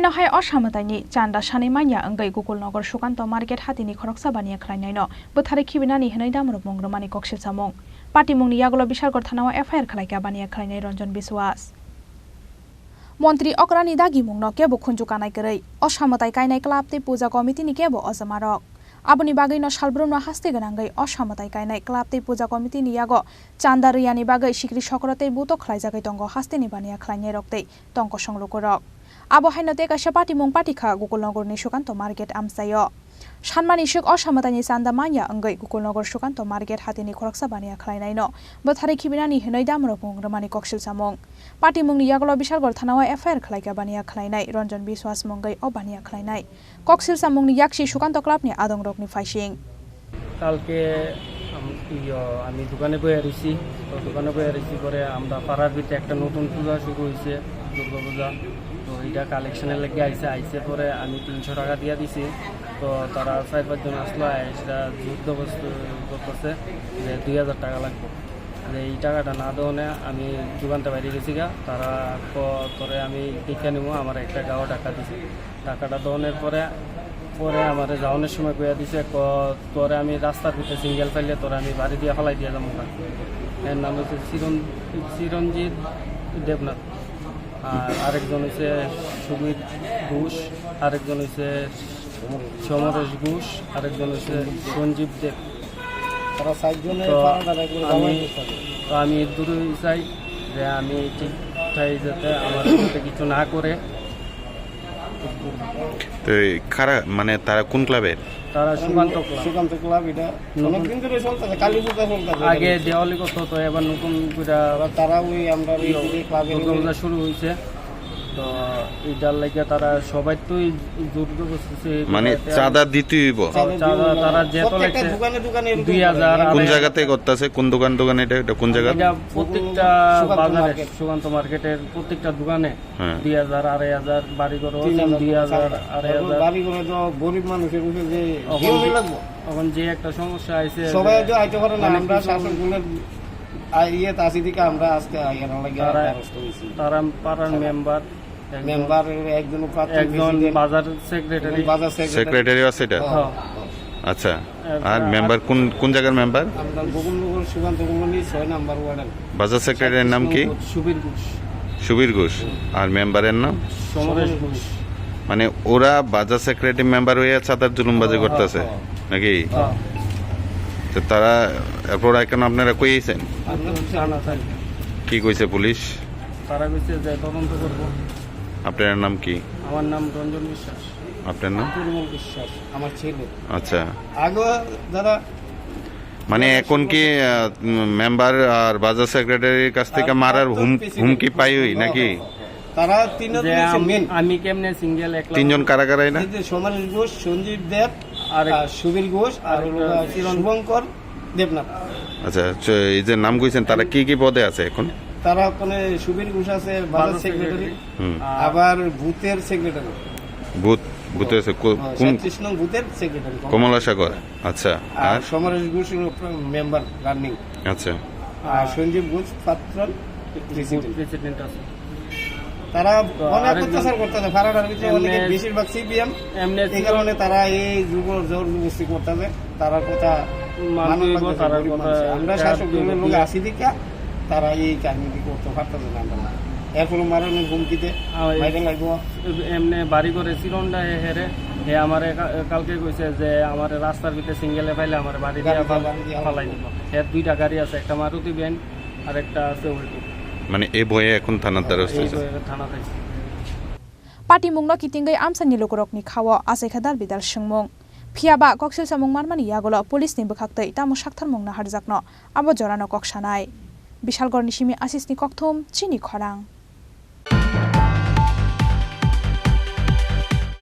Haino hai Oshamatani, Chanda Shanimanya, and Gay Google Nogor Shukanto Market Hatini Koroksabanía Klanino, but Harikibinani Henidam of Mongomani Kokshilsamong. Party Muni Yagolo Bishal Gortanawa FR Kalakabania Klane Ronjon Biswas. Montri Okrani Dagi Mungno Kebo Kunjukanai Gray, Oshamatai Kainai Club, the Puza Committee Nikebo Ozamarok. Abuni Bagay no Shalbruno Hastiganangay, Oshamatai Kainai Club, the Puza Committee Niago, Chanda Riani Bagay, Shikri Shokrote, Buto Klaizakitongo, Hastinibania Klane Rokte, Tonko Shonglokorok. Abo hainote kasya pati mong patika Gukulnogor ni Shukanto Market amsayo. Shanmani shuk Oshamatani Sanda Manya angay Gukulnogor Shukanto Market hatini Koroksabanía Klainaino, but Harikibinani Henoidamro mong Romani Kokshilsamong. Pati mong Yagolo Bishal Gortanawa FR Klaikabania Klainai, Ronjon Biswas Mongay Obania Klainai. Kokshilsamong ni Yakshi Shukanto Club ni Adong Rok ni Fishing. Kalke আমি দোকানে বসে রয়েছি তো দোকানে বসে রয়েছি পরে আমরা পাড়ার ভিতরে একটা নতুন পূজা শুরু হয়েছে দুর্গা পূজা তো এটা কালেকশনের লেগে আইসে পরে আমি 300 টাকা দিয়ে দিছি তো তারা 4-5 জন আসলো এটা জবরদস্ত করতেছে যে 2000 টাকা লাগবে এই টাকাটা না দেওয়ানে আমি দোকানটা বাইরে গেছি তারা পরে আমি দেখে নেব আমার 1 টাকাও টাকা দিছে টাকাটা দেওয়ানোর পরে আমাদের যাওয়ানোর সময় কইয়া দিছে তোরে আমি রাস্তার ভিতরে সিঙ্গেল ফাইলে তোরে আমি বাড়ি দিয়ে ফলাই দিয়ে যাবো এর নাম হচ্ছে চিরঞ্জিত দেবনাথ আর আরেকজন হচ্ছে সুবীর ঘোষ আরেকজন হচ্ছে সমরেশ ঘোষ আরেকজন হচ্ছে সঞ্জীব দেব তারা 4 জনের আমি দূরে চাই যে আমি ঠিকঠাক যাতে আমার কিছু না করে তো কারা মানে তারা কোন ক্লাবের তারা সুকান্ত ক্লাব এটা অনেকদিন ধরে চলতেছে কালী পূজা চলতেছে আগে দেওয়ালি করতে তো এবার নতুন পূজা তারা ওই আমরা এই ক্লাবের পূজা শুরু হয়েছে তো এইটার লাগে তারা সবাই তো জড়িত করতেছে মানে চাঁদা দিতে হইব তারা যেত লাগছে দোকানে 2000 কোন জায়গাতে করতেছে কোন দোকান এটা কোন জায়গা এটা প্রত্যেকটা বাজারে সুকান্ত মার্কেটের প্রত্যেকটা দোকানে 2000 2500 বাড়ি করে 2000 2500 বাড়ি করে তো গরিব মানুষের উপরে যে লাগবে এখন যে একটা সমস্যা আইছে সবাই তো আইতে পারে না আমরা শাসনগুলোর আইয়ে তাসি দিকে আমরা আজকে আইয়ার লাগি ব্যবস্থা হইছি তারা পাড়ার মেম্বার একজন বাজার সেক্রেটারি আছে এটা আচ্ছা আর মেম্বার কোন জায়গার মেম্বার আমরা গোকুলনগর সুকান্ত কলোনি 6 নাম্বার ওয়ার্ডের বাজার সেক্রেটারির নাম কি সুবীর ঘোষ আর মেম্বারের নাম সমরেশ ঘোষ মানে ওরা বাজার সেক্রেটারি মেম্বার হয়ে চাঁদার জুলুমবাজি করতেছে নাকি তো তারা এরপর এখন আপনারা কইছেন কি কইছে পুলিশ তারা কইছে যে তদন্ত করব আপনার নাম কি আমার নাম রঞ্জন বিশ্বাস আপনার নাম পরিমল বিশ্বাস আমার ছেলে আচ্ছা আগে যারা মানে এখন কি মেম্বার আর বাজার সেক্রেটারির কাছ থেকে মারার হুমকি পাইই নাকি তারা তিনজন আমি কেমনে সিঙ্গেল একলা তিনজন কারা না সমরেশ ঘোষ সঞ্জীব দেব আর সুবীর ঘোষ আর শুভঙ্কর দেবনাথ আচ্ছা এই যে নাম কইছেন তারা কি পদে আছে এখন তারা কোনে সুবীর ঘোষ আছে বাজার সেক্রেটারি আবার বুথের সেক্রেটারি বুথে আছে কোন কৃষ্ণ বুথের সেক্রেটারি কমলা সাগর আচ্ছা আর সমরেশ ঘোষ মেম্বার রানিং আচ্ছা আর সঞ্জীব ঘোষ পাত্র প্রেসিডেন্ট আছে তারা অনেক অত্যাচার করতেছে ফারাডার ভিতরে অনেকে বেশিরভাগ সিপিএম এই কারণে তারা এই জবরদস্তি করতেছে তারা কথা আমরা শাসক দলের লোক আসি দিকে তারা এই কাহিনী করতে পারতেছে না আমরা এখনো মারানোর হুমকিতে এমনি বাড়ি করে চিরনটা হেরে হে আমার কালকে কইছে যে আমার রাস্তার ভিতরে সিঙ্গেলে পাইলে আমার বাড়ি দিয়ে ফালাই দিব এর 2টা গাড়ি আছে একটা মারুতি ভ্যান আর একটা আছে উল্টো মানে এই ভয়ে এখন থানার দ্বারস্থ Pati mungno kitinggai amsani lokorokni khawo asai khadal bidal singmung phiaba koksilsamung marmani yagolo police ni bukhaktei tamu shakthar mungna harjakno abo jorano koksanai Bishalgor ni simi asisni kokthum chini khorang